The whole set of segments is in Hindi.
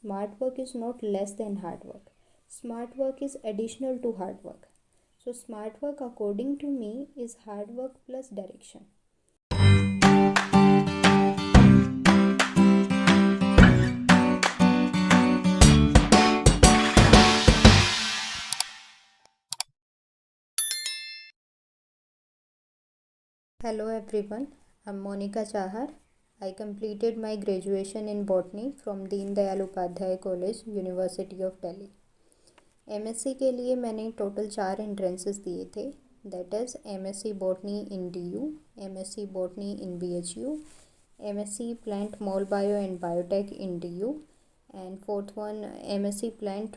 Smart work is not less than hard work. Smart work is additional to hard work. So, smart work, according to me, is hard work plus direction. Hello everyone, I'm Monica Chahar. I completed my graduation in botany from Deen Dayal Upadhyay College, University of Delhi. MSc के लिए मैंने टोटल 4 एंट्रेंसेस दिए थे, that is MSc botany in DU, MSc botany in BHU, MSc plant mole bio and biotech in DU, and fourth one MSc plant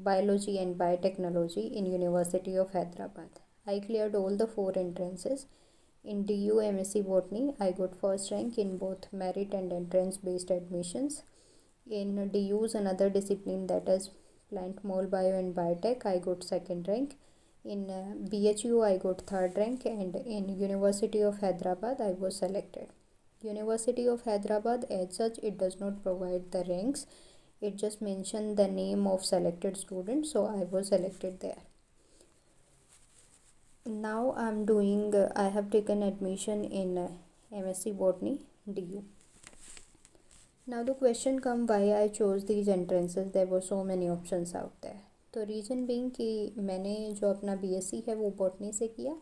biology and biotechnology in University of Hyderabad. I cleared all the 4 entrances. In DU MSc Botany, I got first rank in both merit and entrance based admissions. In DU's another discipline, that is plant mole bio and biotech, I got second rank. In BHU, I got third rank, and in University of Hyderabad, I was selected. University of Hyderabad, as such, it does not provide the ranks. It just mentioned the name of selected students, so I was selected there. Now I have taken admission in MSc Botany DU. Now the question come why I chose these entrances. There were so many options out there. तो रीज़न बीइंग कि मैंने जो अपना BSc है वो बॉटनी से किया,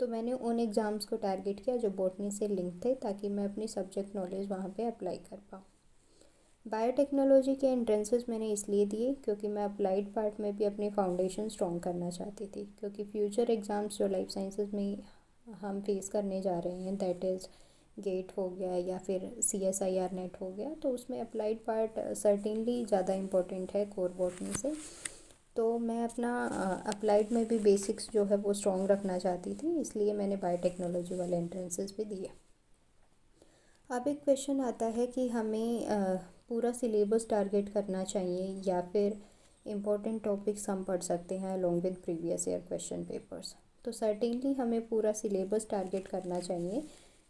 तो मैंने उन एग्ज़ाम्स को टारगेट किया जो बॉटनी से लिंक थे, ताकि मैं अपनी सब्जेक्ट नॉलेज वहाँ पे अप्लाई कर पाऊँ। बायोटेक्नोलॉजी के एंट्रेंसेस मैंने इसलिए दिए क्योंकि मैं अप्लाइड पार्ट में भी अपनी फाउंडेशन स्ट्रॉन्ग करना चाहती थी, क्योंकि फ्यूचर एग्ज़ाम्स जो लाइफ साइंसेस में हम फेस करने जा रहे हैं, दैट इज़ गेट हो गया या फिर CSIR नेट हो गया, तो उसमें अप्लाइड पार्ट सर्टेनली ज़्यादा इम्पोर्टेंट है कोर बॉटनी से। तो मैं अपना अप्लाइड में भी बेसिक्स जो है वो स्ट्रॉन्ग रखना चाहती थी, इसलिए मैंने बायोटेक्नोलॉजी वाले एंट्रेंसेस भी दिए। अब एक क्वेश्चन आता है कि हमें पूरा सिलेबस टारगेट करना चाहिए या फिर इम्पोर्टेंट टॉपिक्स हम पढ़ सकते हैं along with previous year question papers. तो सर्टेनली हमें पूरा सिलेबस टारगेट करना चाहिए,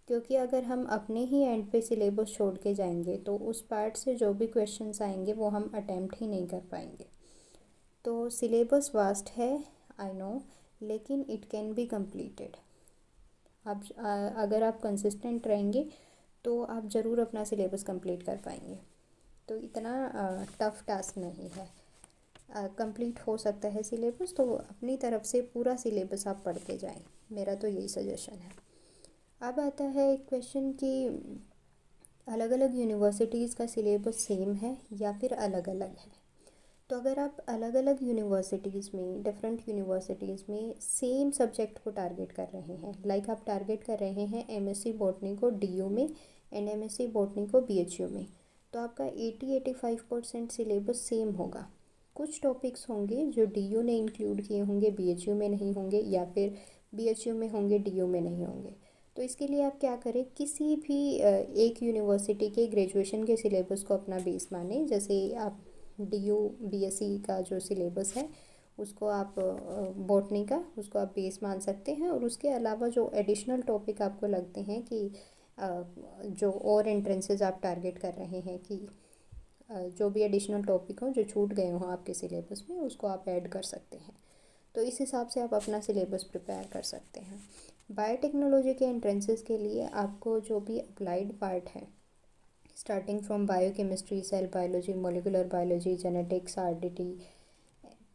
क्योंकि अगर हम अपने ही एंड पे सिलेबस छोड़ के जाएंगे तो उस पार्ट से जो भी क्वेश्चंस आएंगे वो हम अटैम्प्ट ही नहीं कर पाएंगे। तो सिलेबस वास्ट है, आई नो, लेकिन इट कैन बी कम्प्लीटेड। आप अगर आप कंसिस्टेंट रहेंगे तो आप ज़रूर अपना सिलेबस कंप्लीट कर पाएंगे। तो इतना टफ़ टास्क नहीं है, कंप्लीट हो सकता है सिलेबस। तो अपनी तरफ से पूरा सिलेबस आप पढ़ते जाएं, मेरा तो यही सजेशन है। अब आता है एक क्वेश्चन कि अलग अलग यूनिवर्सिटीज़ का सिलेबस सेम है या फिर अलग अलग है। तो अगर आप अलग अलग यूनिवर्सिटीज़ में, डिफरेंट यूनिवर्सिटीज़ में सेम सब्जेक्ट को टारगेट कर रहे हैं, लाइक आप टारगेट कर रहे हैं MSc बॉटनी को DU में एंड MSc बॉटनी को BHU में, तो आपका 80-85% सिलेबस सेम होगा। कुछ टॉपिक्स होंगे जो DU ने इंक्लूड किए होंगे, BHU में नहीं होंगे, या फिर BHU में होंगे, DU में नहीं होंगे। तो इसके लिए आप क्या करें, किसी भी एक यूनिवर्सिटी के ग्रेजुएशन के सिलेबस को अपना बेस माने। जैसे आप DU BSc का जो सिलेबस है उसको आप बॉटनी का उसको आप बेस मान सकते हैं, और उसके अलावा जो एडिशनल टॉपिक आपको लगते हैं कि जो और एंट्रेंसेस आप टारगेट कर रहे हैं कि जो भी एडिशनल टॉपिक हो जो छूट गए हों आपके सिलेबस में, उसको आप ऐड कर सकते हैं। तो इस हिसाब से आप अपना सिलेबस प्रिपेयर कर सकते हैं। बायोटेक्नोलॉजी के एंट्रेंसेस के लिए आपको जो भी अप्लाइड पार्ट है, starting from biochemistry, cell biology, molecular biology, genetics, RDT,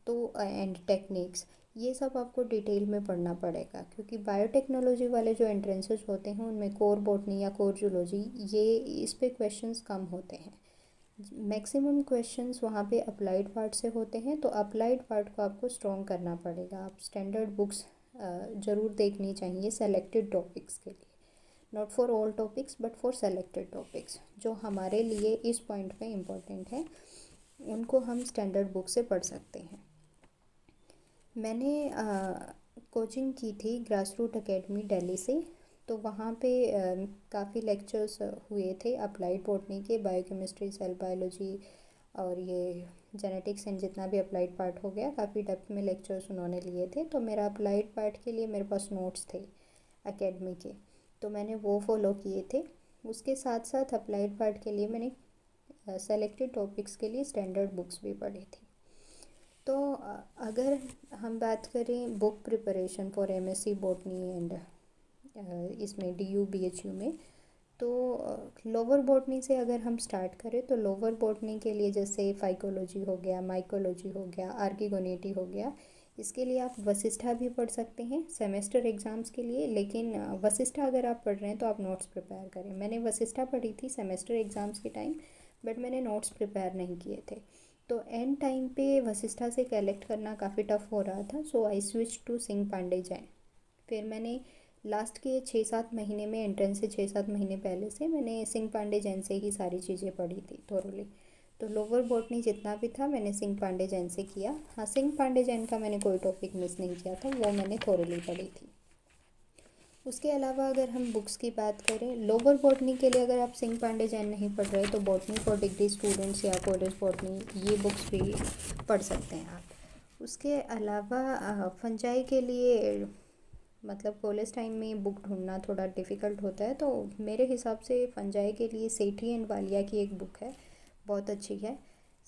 तो एंड टेक्निक्स, ये सब आपको डिटेल में पढ़ना पड़ेगा, क्योंकि बायोटेक्नोलॉजी वाले जो एंट्रेंसेस होते हैं उनमें कोर बॉटनी या कोर जूलॉजी, ये इस पे क्वेश्चंस कम होते हैं। मैक्सिमम क्वेश्चंस वहाँ पे अप्लाइड पार्ट से होते हैं, तो अप्लाइड पार्ट को आपको स्ट्रॉन्ग करना पड़ेगा। आप स्टैंडर्ड बुक्स ज़रूर देखनी चाहिए सेलेक्टेड टॉपिक्स के लिए, not for all topics but for selected topics जो हमारे लिए इस पॉइंट पे इम्पोर्टेंट है, उनको हम स्टैंडर्ड बुक से पढ़ सकते हैं। मैंने कोचिंग की थी ग्रास रूट एकेडमी दिल्ली से, तो वहाँ पे काफ़ी लेक्चर्स हुए थे अप्लाइड बॉटनी के, बायोकेमिस्ट्री, सेल बायोलॉजी और ये जेनेटिक्स एंड जितना भी अप्लाइड पार्ट हो गया, काफ़ी डेप्थ में लेक्चर्स उन्होंने लिए थे। तो मेरा अप्लाइड पार्ट के लिए मेरे पास नोट्स थे एकेडमी के, तो मैंने वो फॉलो किए थे। उसके साथ साथ अप्लाइड पार्ट के लिए मैंने सेलेक्टेड टॉपिक्स के लिए स्टैंडर्ड बुक्स भी पढ़ी थी। तो अगर हम बात करें book preparation for MSc botany and इसमें डीयू बीएचयू में, तो लोअर बॉटनी से अगर हम स्टार्ट करें तो लोअर बॉटनी के लिए जैसे फाइकोलॉजी हो गया, माइकोलॉजी हो गया, आर्किगोनेटी हो गया, इसके लिए आप वशिष्ठा भी पढ़ सकते हैं सेमेस्टर एग्ज़ाम्स के लिए। लेकिन वशिष्ठा अगर आप पढ़ रहे हैं तो आप नोट्स प्रिपेयर करें। मैंने वशिष्ठा पढ़ी थी सेमेस्टर एग्ज़ाम्स के टाइम, बट मैंने नोट्स प्रिपेयर नहीं किए थे, तो एंड टाइम पे वशिष्ठा से कलेक्ट करना काफ़ी टफ हो रहा था। So I switch to Singh Pandey Jain. फिर मैंने लास्ट के 6-7 महीने में, एंट्रेंस से 6-7 महीने पहले से मैंने सिंह पांडे जैन से ही सारी चीज़ें पढ़ी थी थोरली। तो लोअर बॉटनी जितना भी था मैंने सिंह पांडे जैन से किया। हाँ, सिंह पांडे जैन का मैंने कोई टॉपिक मिस नहीं किया था, वो मैंने थोरली पढ़ी थी। उसके अलावा अगर हम बुक्स की बात करें लोअर बॉटनी के लिए, अगर आप सिंह पांडे जैन नहीं पढ़ रहे तो बॉटनी फॉर डिग्री स्टूडेंट्स या कॉलेज बॉटनी, ये बुक्स भी पढ़ सकते हैं आप। उसके अलावा फंजाई के लिए मतलब कॉलेज टाइम में बुक ढूंढना थोड़ा डिफ़िकल्ट होता है, तो मेरे हिसाब से फंजाई के लिए सेठी एंड वालिया की एक बुक है, बहुत अच्छी है।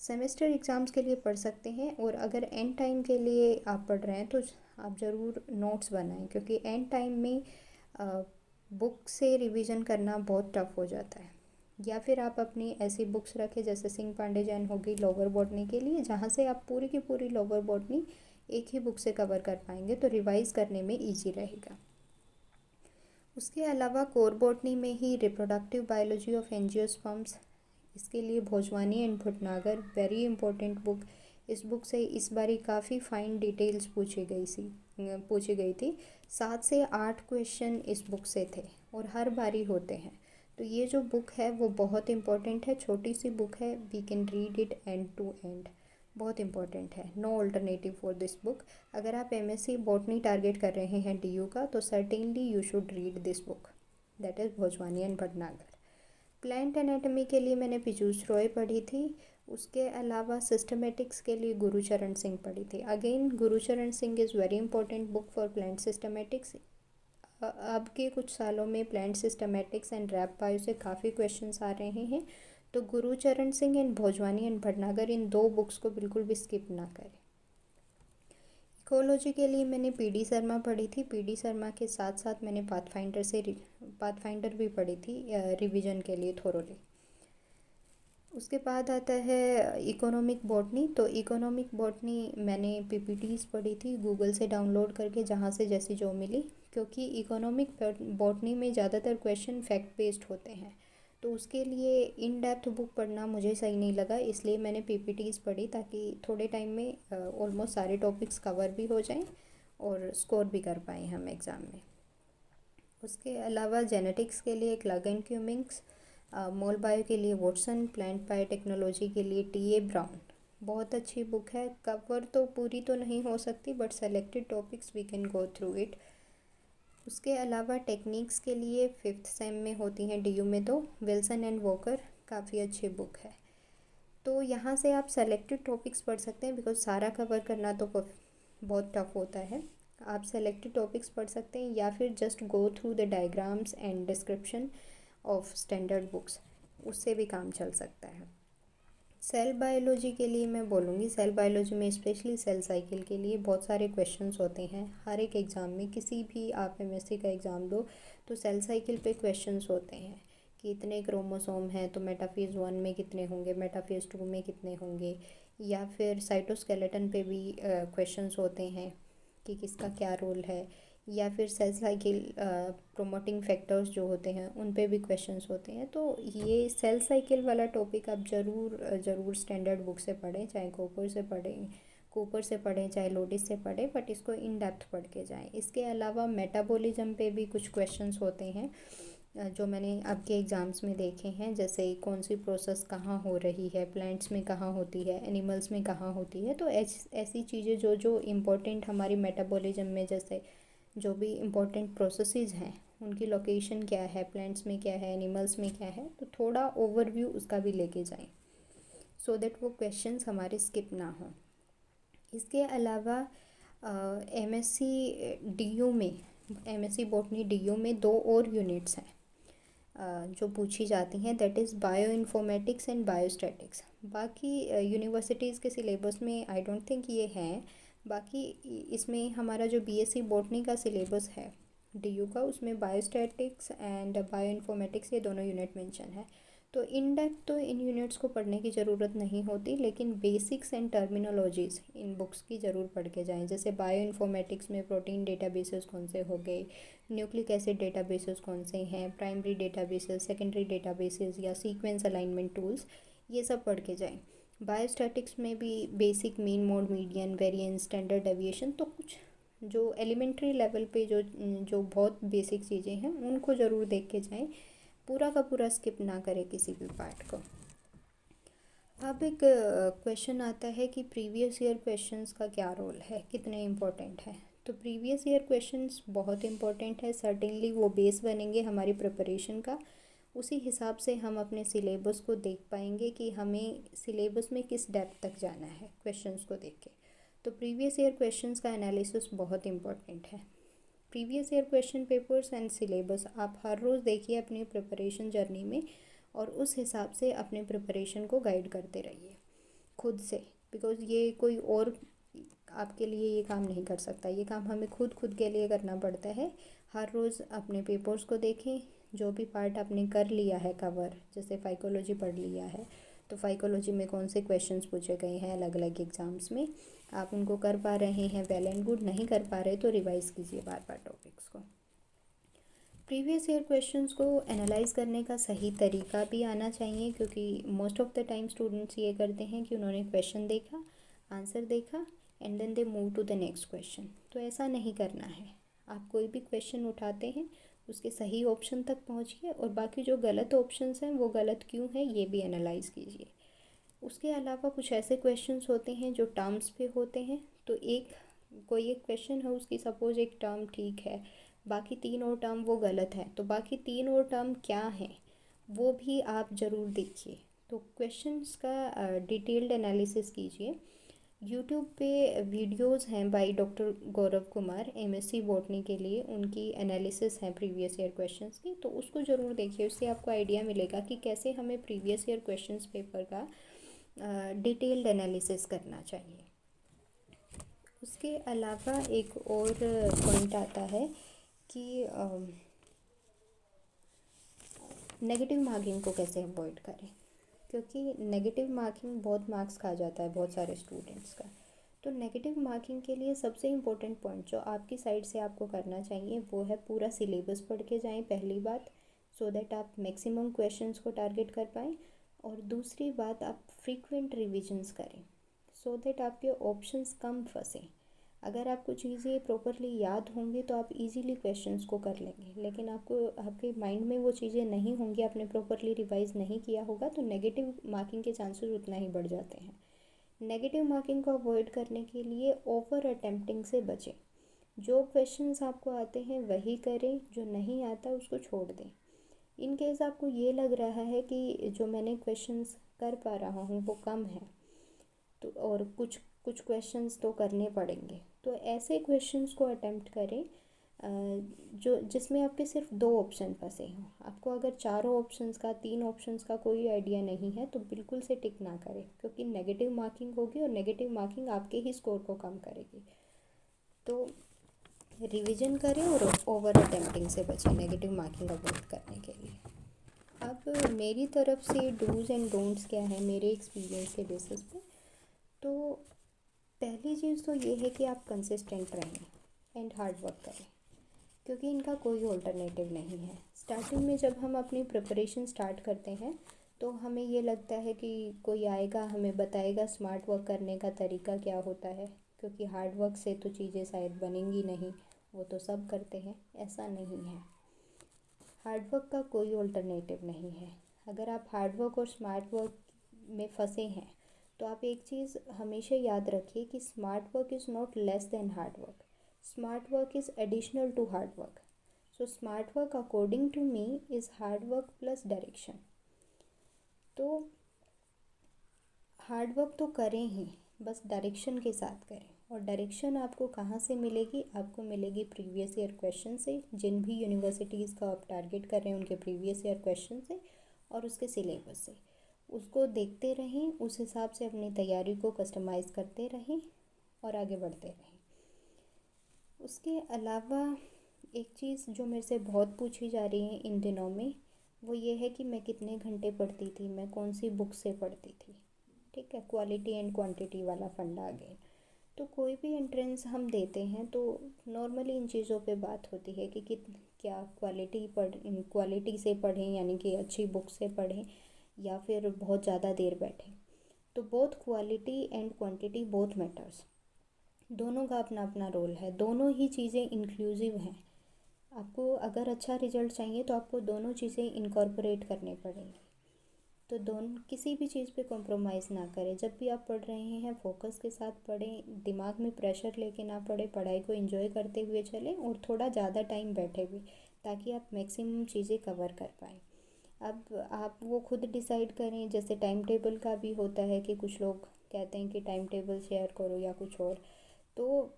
सेमेस्टर एग्ज़ाम्स के लिए पढ़ सकते हैं, और अगर एंड टाइम के लिए आप पढ़ रहे हैं तो आप ज़रूर नोट्स बनाएं, क्योंकि एंड टाइम में बुक से रिवीजन करना बहुत टफ हो जाता है। या फिर आप अपनी ऐसी बुक्स रखें जैसे सिंह पांडे जैन होगी लोअर बॉटनी के लिए, जहाँ से आप पूरी की पूरी लोअर बॉटनी एक ही बुक से कवर कर पाएंगे, तो रिवाइज़ करने में ईजी रहेगा। उसके अलावा कोर बॉटनी में ही रिप्रोडक्टिव बायोलॉजी ऑफ एंजियोस्पर्म्स, इसके लिए Bhojwani and Bhatnagar very important book. इस बुक से इस बारी काफ़ी फाइन डिटेल्स पूछी गई थी। 7 से 8 क्वेश्चन इस बुक से थे और हर बारी होते हैं। तो ये जो बुक है वो बहुत इंपॉर्टेंट है, छोटी सी बुक है, we can read it end to end, बहुत इंपॉर्टेंट है। No alternative for this book. अगर आप एमएससी बॉटनी टारगेट कर रहे हैं डीयू का, तो certainly you should read this book, that is Bhojwani and Bhatnagar. Plant anatomy के लिए मैंने पीयूष रॉय पढ़ी थी। उसके अलावा सिस्टमेटिक्स के लिए गुरुचरण सिंह पढ़ी थी। Again Gurucharan Singh is very important book for plant systematics. अब के कुछ सालों में plant systematics and rep bio से काफ़ी क्वेश्चंस आ रहे हैं, तो गुरुचरण सिंह एंड भोजवानी एंड भटनागर, इन 2 बुक्स को बिल्कुल भी स्किप ना करें। इकोलॉजी के लिए मैंने पीडी शर्मा पढ़ी थी। पीडी शर्मा के साथ साथ मैंने पाथफाइंडर भी पढ़ी थी रिवीजन के लिए थोरोली। उसके बाद आता है इकोनॉमिक बॉटनी। तो इकोनॉमिक बॉटनी मैंने पीपीटीज़ पढ़ी थी गूगल से डाउनलोड करके, जहाँ से जैसी जो मिली, क्योंकि इकोनॉमिक बॉटनी में ज़्यादातर क्वेश्चन फैक्ट बेस्ड होते हैं, तो उसके लिए इन डेप्थ बुक पढ़ना मुझे सही नहीं लगा, इसलिए मैंने पीपीटीज़ पढ़ी ताकि थोड़े टाइम में ऑलमोस्ट सारे टॉपिक्स कवर भी हो जाएं और स्कोर भी कर पाएँ हम एग्ज़ाम में। उसके अलावा जेनेटिक्स के लिए Clough and Cummings, mole bio के लिए वॉटसन, प्लांट बायोटेक्नोलॉजी के लिए टीए ब्राउन, बहुत अच्छी बुक है। कवर तो पूरी तो नहीं हो सकती, but selected topics we can go through it. उसके अलावा टेक्निक्स के लिए 5th सेम में होती हैं डीयू में, तो विल्सन एंड वॉकर काफ़ी अच्छी बुक है। तो यहाँ से आप सेलेक्टेड टॉपिक्स पढ़ सकते हैं, बिकॉज सारा कवर करना तो बहुत टफ होता है। आप सेलेक्टेड टॉपिक्स पढ़ सकते हैं, या फिर just go through the diagrams and description of standard books, उससे भी काम चल सकता है। सेल बायोलॉजी के लिए मैं बोलूँगी, सेल बायोलॉजी में स्पेशली सेल साइकिल के लिए बहुत सारे क्वेश्चंस होते हैं हर एक एग्ज़ाम में। किसी भी आप एमएससी का एग्ज़ाम दो तो सेल साइकिल पे क्वेश्चंस होते हैं कि इतने क्रोमोसोम हैं तो मेटाफेज़ 1 में कितने होंगे, मेटाफेज़ 2 में कितने होंगे, या फिर साइटोस्केलेटन पे भी क्वेश्चंस होते हैं कि किसका क्या रोल है, या फिर सेल साइकिल प्रोमोटिंग फैक्टर्स जो होते हैं उन पे भी क्वेश्चंस होते हैं। तो ये सेल साइकिल वाला टॉपिक आप ज़रूर स्टैंडर्ड बुक से पढ़ें, चाहे कूपर से पढ़ें चाहे लोडिस से पढ़ें, बट इसको इन डेप्थ पढ़ के जाएं। इसके अलावा मेटाबॉलिज्म पे भी कुछ क्वेश्चंस होते हैं जो मैंने आपके एग्ज़ाम्स में देखे हैं, जैसे कौन सी प्रोसेस कहाँ हो रही है, प्लांट्स में कहाँ होती है, एनिमल्स में कहाँ होती है। तो ऐसी चीज़ें जो इम्पोर्टेंट हमारी मेटाबॉलिज्म में, जैसे जो भी इम्पोर्टेंट प्रोसेसेस हैं उनकी लोकेशन क्या है, प्लांट्स में क्या है, एनिमल्स में क्या है, तो थोड़ा ओवरव्यू उसका भी लेके जाएं, सो दैट वो क्वेश्चंस हमारे स्किप ना हों। इसके अलावा एमएससी बॉटनी डीयू में 2 और यूनिट्स हैं। जो पूछी जाती हैं, that is bio informatics and biostatics. बाकी यूनिवर्सिटीज़ के सिलेबस में आई डोंट थिंक ये हैं। बाकी इसमें हमारा जो बीएससी बॉटनी का सिलेबस है डीयू का, उसमें बायोस्टैटिक्स एंड बायो इन्फॉर्मेटिक्स ये दोनों यूनिट मेंशन है। तो इन डेप्थ तो इन यूनिट्स को पढ़ने की ज़रूरत नहीं होती, लेकिन basics and terminologies in books की ज़रूर पढ़ के जाएं। जैसे बायो इन्फॉर्मेटिक्स में प्रोटीन डेटाबेसेस कौन से हो गए, न्यूक्लिक एसिड डेटाबेसेस कौन से हैं, प्राइमरी डेटाबेसेस, सेकेंडरी डेटाबेसेस या सीक्वेंस अलाइनमेंट टूल्स, ये सब पढ़ के जाएं। बायोस्टैटिक्स में भी basic, mean, mode, median, variance, standard deviation, तो कुछ जो एलिमेंट्री लेवल पे जो बहुत बेसिक चीज़ें हैं उनको ज़रूर देख के जाएं। पूरा का पूरा स्किप ना करें किसी भी पार्ट को। अब एक क्वेश्चन आता है कि प्रीवियस ईयर क्वेश्चंस का क्या रोल है, कितने इम्पोर्टेंट है। तो प्रीवियस ईयर क्वेश्चंस बहुत इम्पोर्टेंट है, सर्टेनली वो बेस बनेंगे हमारी प्रिपरेशन का। उसी हिसाब से हम अपने सिलेबस को देख पाएंगे कि हमें सिलेबस में किस डेप्थ तक जाना है क्वेश्चंस को देख के। तो प्रीवियस ईयर क्वेश्चंस का एनालिसिस बहुत इम्पोर्टेंट है। Previous year question papers and syllabus आप हर रोज़ देखिए अपनी प्रिपरेशन जर्नी में, और उस हिसाब से अपने प्रिपरेशन को गाइड करते रहिए खुद से, बिकॉज़ ये कोई और आपके लिए ये काम नहीं कर सकता। ये काम हमें खुद के लिए करना पड़ता है। हर रोज़ अपने पेपर्स को देखें, जो भी पार्ट आपने कर लिया है कवर, जैसे फाइकोलॉजी पढ़ लिया है तो फाइकोलॉजी में कौन से क्वेश्चंस पूछे गए हैं अलग अलग एग्ज़ाम्स में, आप उनको कर पा रहे हैं, वेल एंड गुड। नहीं कर पा रहे तो रिवाइज़ कीजिए बार बार टॉपिक्स को। प्रीवियस ईयर क्वेश्चंस को एनालाइज करने का सही तरीका भी आना चाहिए, क्योंकि most of the time students ये करते हैं कि उन्होंने क्वेश्चन देखा, आंसर देखा and then they move to the next question. तो ऐसा नहीं करना है। आप कोई भी क्वेश्चन उठाते हैं उसके सही ऑप्शन तक पहुंचिए, और बाकी जो गलत ऑप्शंस हैं वो गलत क्यों है ये भी एनालाइज कीजिए। उसके अलावा कुछ ऐसे क्वेश्चंस होते हैं जो टर्म्स पे होते हैं। तो कोई एक क्वेश्चन है, उसकी सपोज एक टर्म ठीक है, बाकी 3 और टर्म वो गलत है, तो बाकी 3 और टर्म क्या हैं वो भी आप ज़रूर देखिए। तो क्वेश्चंस का डिटेल्ड एनालिसिस कीजिए। यूट्यूब पे वीडियोस हैं by doctor Gaurav Kumar, MSc botany के लिए उनकी एनालिसिस है प्रीवियस ईयर क्वेश्चंस की, तो उसको ज़रूर देखिए। उससे आपको आइडिया मिलेगा कि कैसे हमें प्रीवियस ईयर क्वेश्चंस पेपर का डिटेल्ड एनालिसिस करना चाहिए। उसके अलावा एक और पॉइंट आता है कि नेगेटिव मार्किंग को कैसे अवॉइड करें, क्योंकि नेगेटिव मार्किंग बहुत मार्क्स खा जाता है बहुत सारे स्टूडेंट्स का। तो नेगेटिव मार्किंग के लिए सबसे इम्पोर्टेंट पॉइंट जो आपकी साइड से आपको करना चाहिए वो है पूरा सिलेबस पढ़ के जाएं, पहली बात, सो दैट आप मैक्सिमम क्वेश्चंस को टारगेट कर पाएँ। और दूसरी बात, आप फ्रीक्वेंट रिविजन्स करें सो दैट आपके ऑप्शंस कम फंसें। अगर आपको चीज़ें प्रॉपरली याद होंगी तो आप इजीली क्वेश्चंस को कर लेंगे, लेकिन आपको आपके माइंड में वो चीज़ें नहीं होंगी, आपने प्रॉपरली रिवाइज नहीं किया होगा, तो नेगेटिव मार्किंग के चांसेस उतना ही बढ़ जाते हैं। नेगेटिव मार्किंग को अवॉइड करने के लिए ओवर अटेम्प्टिंग से बचें। जो क्वेश्चंस आपको आते हैं वही करें, जो नहीं आता उसको छोड़ दें। इन केस आपको ये लग रहा है कि जो मैंने क्वेश्चंस कर पा रहा हूँ वो कम है, तो और कुछ क्वेश्चंस तो करने पड़ेंगे, तो ऐसे क्वेश्चंस को अटेम्प्ट करें जो जिसमें आपके सिर्फ 2 ऑप्शन फंसे हों। आपको अगर 4 ऑप्शंस का, 3 ऑप्शंस का कोई आइडिया नहीं है तो बिल्कुल से टिक ना करें, क्योंकि नेगेटिव मार्किंग होगी और नेगेटिव मार्किंग आपके ही स्कोर को कम करेगी। तो रिवीजन करें और ओवर अटेम्प्टिंग से बचें नेगेटिव मार्किंग अवॉइड करने के लिए। अब मेरी तरफ से डूज़ एंड डोंट्स क्या है मेरे एक्सपीरियंस के बेसिस पे, तो पहली चीज़ तो ये है कि आप कंसिस्टेंट रहें एंड हार्ड वर्क करें, क्योंकि इनका कोई ऑल्टरनेटिव नहीं है। स्टार्टिंग में जब हम अपनी प्रिपरेशन स्टार्ट करते हैं तो हमें ये लगता है कि कोई आएगा हमें बताएगा स्मार्ट वर्क करने का तरीका क्या होता है, क्योंकि हार्ड वर्क से तो चीज़ें शायद बनेंगी नहीं, वो तो सब करते हैं। ऐसा नहीं है, हार्ड वर्क का कोई ऑल्टरनेटिव नहीं है। अगर आप हार्ड वर्क और स्मार्ट वर्क में फंसे हैं तो आप एक चीज़ हमेशा याद रखिए कि smart work is not less than hard work, smart work is additional to hard work. So smart work according to me is hard work plus direction. तो हार्ड वर्क तो करें ही, बस डायरेक्शन के साथ करें। और डायरेक्शन आपको कहाँ से मिलेगी? आपको मिलेगी प्रीवियस ईयर क्वेश्चन से, जिन भी यूनिवर्सिटीज़ का आप टारगेट कर रहे हैं उनके प्रीवियस ईयर क्वेश्चन से और उसके सिलेबस से। उसको देखते रहें, उस हिसाब से अपनी तैयारी को कस्टमाइज़ करते रहें और आगे बढ़ते रहें। उसके अलावा एक चीज़ जो मेरे से बहुत पूछी जा रही है इन दिनों में, वो ये है कि मैं कितने घंटे पढ़ती थी, मैं कौन सी बुक से पढ़ती थी। ठीक है, क्वालिटी एंड क्वांटिटी वाला फंडा अगेन। तो कोई भी एंट्रेंस हम देते हैं तो नॉर्मली इन चीज़ों पे बात होती है कि क्या क्वालिटी से पढ़ें, यानी कि अच्छी बुक से पढ़ें, या फिर बहुत ज़्यादा देर बैठें। तो both quality and quantity both matters, दोनों का अपना अपना रोल है, दोनों ही चीज़ें इंक्लूसिव हैं। आपको अगर अच्छा रिजल्ट चाहिए तो आपको दोनों चीज़ें इनकॉर्पोरेट करने पड़ेंगी। तो दोनों, किसी भी चीज़ पे कॉम्प्रोमाइज़ ना करें। जब भी आप पढ़ रहे हैं फोकस के साथ पढ़ें, दिमाग में प्रेशर लेके ना पढ़ें, पढ़ाई को एंजॉय करते हुए चलें और थोड़ा ज़्यादा टाइम बैठे भी, ताकि आप मैक्सिमम चीज़ें कवर कर पाएँ। अब आप वो खुद डिसाइड करें। जैसे टाइम टेबल का भी होता है कि कुछ लोग कहते हैं कि टाइम टेबल शेयर करो या कुछ और। तो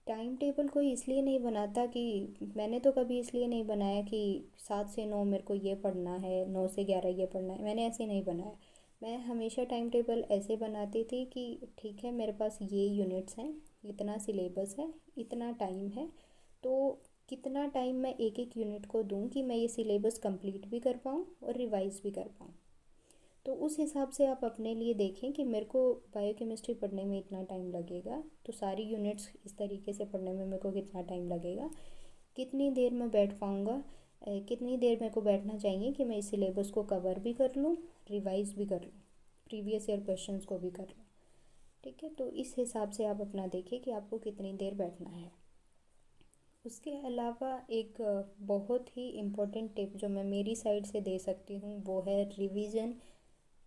टाइम टेबल कोई इसलिए नहीं बनाता कि, मैंने तो कभी इसलिए नहीं बनाया कि 7 से 9 मेरे को ये पढ़ना है, 9 से 11 ये पढ़ना है, मैंने ऐसे नहीं बनाया। मैं हमेशा टाइम टेबल ऐसे बनाती थी कि ठीक है, मेरे पास ये यूनिट्स हैं, इतना सिलेबस है, इतना टाइम है, तो कितना टाइम मैं एक एक यूनिट को दूँ कि मैं ये सिलेबस कंप्लीट भी कर पाऊँ और रिवाइज़ भी कर पाऊँ। तो उस हिसाब से आप अपने लिए देखें कि मेरे को बायोकेमिस्ट्री पढ़ने में इतना टाइम लगेगा, तो सारी यूनिट्स इस तरीके से पढ़ने में मेरे को कितना टाइम लगेगा, कितनी देर मैं बैठ पाऊँगा, कितनी देर मेरे को बैठना चाहिए कि मैं इस सिलेबस को कवर भी कर लूँ, रिवाइज़ भी कर लूँ, प्रीवियस ईयर क्वेश्चंस को भी कर लूँ। ठीक है, तो इस हिसाब से आप अपना देखिए कि आपको कितनी देर बैठना है। उसके अलावा एक बहुत ही इम्पोर्टेंट टिप जो मैं मेरी साइड से दे सकती हूँ वो है रिवीजन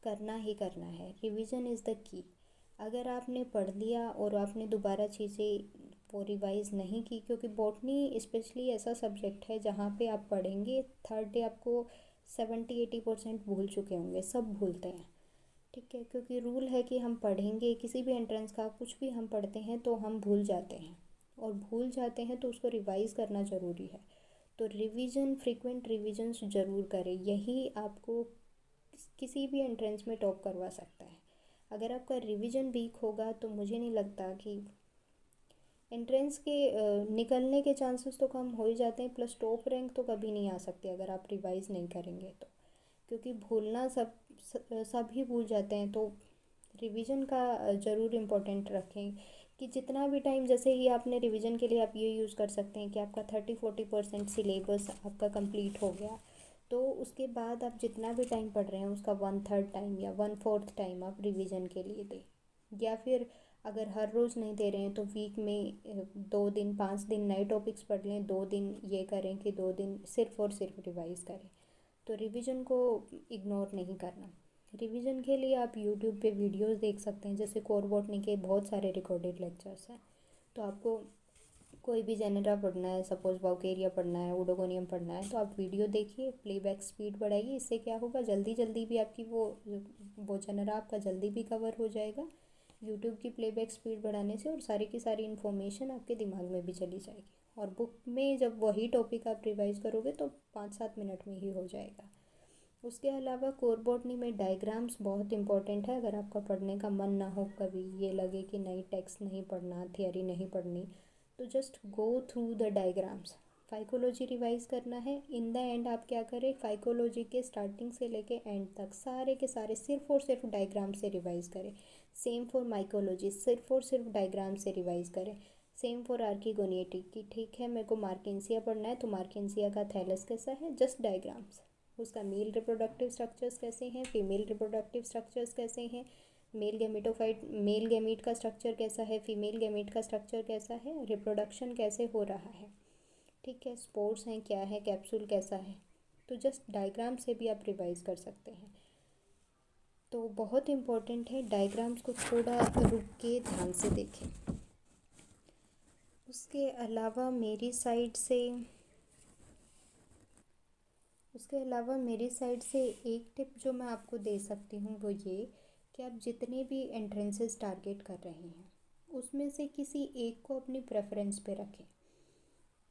करना ही करना है। Revision is the key. अगर आपने पढ़ लिया और आपने दोबारा चीज़ें वो रिवाइज़ नहीं की, क्योंकि बॉटनी स्पेशली ऐसा सब्जेक्ट है जहाँ पे आप पढ़ेंगे, थर्ड डे आपको 70-80% भूल चुके होंगे, सब भूलते हैं। ठीक है, क्योंकि रूल है कि हम पढ़ेंगे, किसी भी एंट्रेंस का कुछ भी हम पढ़ते हैं तो हम भूल जाते हैं, और भूल जाते हैं तो उसको रिवाइज़ करना ज़रूरी है। तो रिवीजन, फ्रीक्वेंट रिवीजन्स ज़रूर करें, यही आपको किसी भी एंट्रेंस में टॉप करवा सकता है। अगर आपका रिवीजन वीक होगा तो मुझे नहीं लगता कि एंट्रेंस के निकलने के चांसेस तो कम हो ही जाते हैं, प्लस टॉप रैंक तो कभी नहीं आ सकती अगर आप रिवाइज़ नहीं करेंगे तो, क्योंकि भूलना सब ही भूल जाते हैं। तो रिवीजन का ज़रूर इम्पोर्टेंट रखें कि जितना भी टाइम, जैसे ही आपने रिवीजन के लिए आप ये यूज़ कर सकते हैं कि आपका 30-40% सिलेबस आपका कंप्लीट हो गया, तो उसके बाद आप जितना भी टाइम पढ़ रहे हैं उसका 1/3 टाइम या 1/4 टाइम आप रिवीजन के लिए दें। या फिर अगर हर रोज़ नहीं दे रहे हैं तो वीक में 2 दिन 5 दिन नए टॉपिक्स पढ़ लें, 2 दिन ये करें कि 2 दिन सिर्फ़ और सिर्फ रिवाइज़ करें। तो रिवीजन को इग्नोर नहीं करना। रिवीजन के लिए आप यूट्यूब पे वीडियोस देख सकते हैं, जैसे कोर बॉटनी के बहुत सारे रिकॉर्डेड लेक्चर्स हैं। तो आपको कोई भी जेनेरा पढ़ना है, सपोज़ वाउकेरिया पढ़ना है, ओडोगोनियम पढ़ना है, तो आप वीडियो देखिए, प्लेबैक स्पीड बढ़ाइए। इससे क्या होगा, जल्दी जल्दी भी आपकी वो जेनेरा आपका जल्दी भी कवर हो जाएगा यूट्यूब की प्लेबैक स्पीड बढ़ाने से, और सारी की सारी इन्फॉर्मेशन आपके दिमाग में भी चली जाएगी। और बुक में जब वही टॉपिक आप रिवाइज़ करोगे तो 5-7 मिनट में ही हो जाएगा। उसके अलावा कोर बॉटनी में डायग्राम्स बहुत इंपॉर्टेंट है। अगर आपका पढ़ने का मन ना हो, कभी ये लगे कि नहीं टेक्स्ट नहीं पढ़ना, थियरी नहीं पढ़नी, तो just go through the diagrams. Phycology revise करना है, इन द एंड आप क्या करें, फाइकोलॉजी के स्टार्टिंग से लेके एंड तक सारे के सारे सिर्फ और सिर्फ डायग्राम से रिवाइज करें। सेम फॉर माइकोलॉजी, सिर्फ और सिर्फ डायग्राम से रिवाइज करें। सेम फॉर आर्कीगोनिएटी कि ठीक है मेरे को मार्केंसिया पढ़ना है, तो मार्केंसिया का थैलस कैसा है, जस्ट डायग्राम्स। उसका मेल रिप्रोडक्टिव स्ट्रक्चर्स कैसे हैं, फीमेल रिप्रोडक्टिव स्ट्रक्चर्स कैसे हैं, मेल गैमीट का स्ट्रक्चर कैसा है, फीमेल गैमीट का स्ट्रक्चर कैसा है, रिप्रोडक्शन कैसे हो रहा है, ठीक है, स्पोर्स हैं क्या है, कैप्सूल कैसा है। तो जस्ट डायग्राम से भी आप रिवाइज कर सकते हैं। तो बहुत इम्पोर्टेंट है, डायग्राम्स को थोड़ा रुक के ध्यान से देखें। उसके अलावा मेरी साइड से एक टिप जो मैं आपको दे सकती हूँ वो ये, कि आप जितने भी एंट्रेंसेस टारगेट कर रहे हैं उसमें से किसी एक को अपनी प्रेफरेंस पे रखें।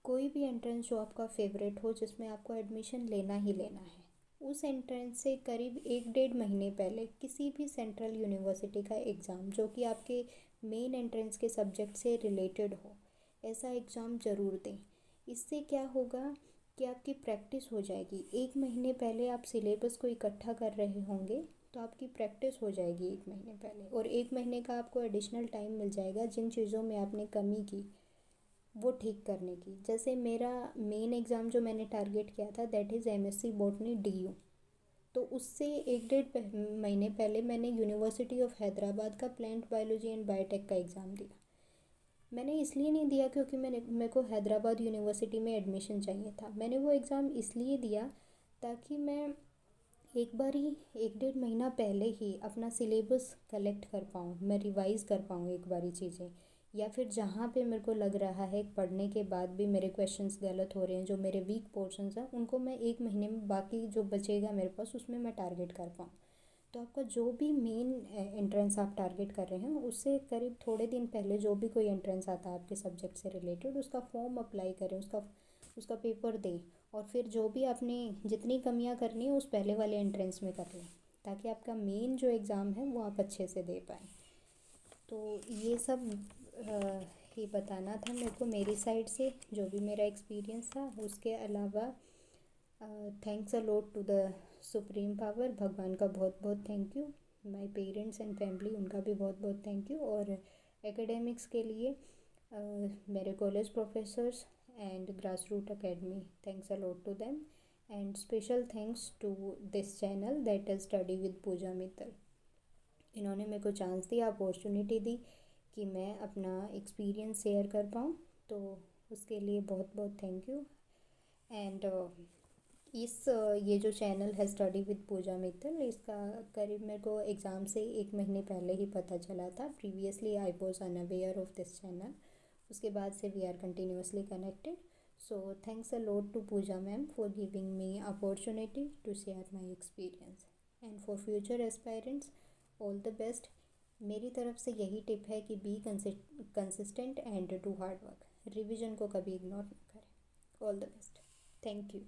कोई भी एंट्रेंस जो आपका फेवरेट हो, जिसमें आपको एडमिशन लेना ही लेना है, उस एंट्रेंस से करीब 1-1.5 महीने पहले किसी भी सेंट्रल यूनिवर्सिटी का एग्ज़ाम जो कि आपके मेन एंट्रेंस के सब्जेक्ट से रिलेटेड हो, ऐसा एग्ज़ाम ज़रूर दें। इससे क्या होगा कि आपकी प्रैक्टिस हो जाएगी। 1 महीने पहले आप सिलेबस को इकट्ठा कर रहे होंगे तो आपकी प्रैक्टिस हो जाएगी 1 महीने पहले, और 1 महीने का आपको एडिशनल टाइम मिल जाएगा जिन चीज़ों में आपने कमी की वो ठीक करने की। जैसे मेरा मेन एग्ज़ाम जो मैंने टारगेट किया था that is MSc botany DU, तो उससे 1-1.5 महीने पहले मैंने यूनिवर्सिटी ऑफ हैदराबाद का प्लांट बायोलॉजी एंड बायोटेक का एग्ज़ाम दिया। मैंने इसलिए नहीं दिया क्योंकि मेरे को हैदराबाद यूनिवर्सिटी में एडमिशन चाहिए था। मैंने वो एग्ज़ाम इसलिए दिया ताकि मैं एक बार ही 1-1.5 महीना पहले ही अपना सिलेबस कलेक्ट कर पाऊँ, मैं रिवाइज़ कर पाऊँ एक बारी चीज़ें, या फिर जहाँ पे मेरे को लग रहा है पढ़ने के बाद भी मेरे क्वेश्चंस गलत हो रहे हैं, जो मेरे वीक पोर्शंस हैं उनको मैं 1 महीने में, बाकी जो बचेगा मेरे पास उसमें मैं टारगेट कर पाऊँ। तो आपका जो भी मेन एंट्रेंस आप टारगेट कर रहे हैं उससे करीब थोड़े दिन पहले जो भी कोई एंट्रेंस आता है आपके सब्जेक्ट से रिलेटेड, उसका फॉर्म अप्लाई करें, उसका पेपर दें, और फिर जो भी आपने जितनी कमियां करनी है उस पहले वाले एंट्रेंस में कर लें, ताकि आपका मेन जो एग्ज़ाम है वो आप अच्छे से दे पाएँ। तो ये सब ही बताना था मेरे को मेरी साइड से, जो भी मेरा एक्सपीरियंस था। उसके अलावा thanks a lot to the supreme power, भगवान का बहुत बहुत thank you. My parents and family, उनका भी बहुत बहुत थैंक यू। और एकेडमिक्स के लिए मेरे college professors and grass root academy, thanks a lot to them. And special thanks to this channel that is study with Pooja Mittal. इन्होंने मेरे को चांस दिया, अपॉर्चुनिटी दी कि मैं अपना एक्सपीरियंस शेयर कर पाऊँ, तो उसके लिए बहुत बहुत थैंक यू। एंड ये जो चैनल है स्टडी विद पूजा मित्तल, इसका करीब मेरे को एग्ज़ाम से 1 महीने पहले ही पता चला था। Previously I was unaware of this channel. उसके बाद से we are continuously connected. So thanks a lot to Pooja ma'am for giving me opportunity to share my experience. And for future aspirants, all the best. मेरी तरफ से यही टिप है कि be consistent and do hard work. Revision को कभी इग्नोर ना करें। All the best. Thank you.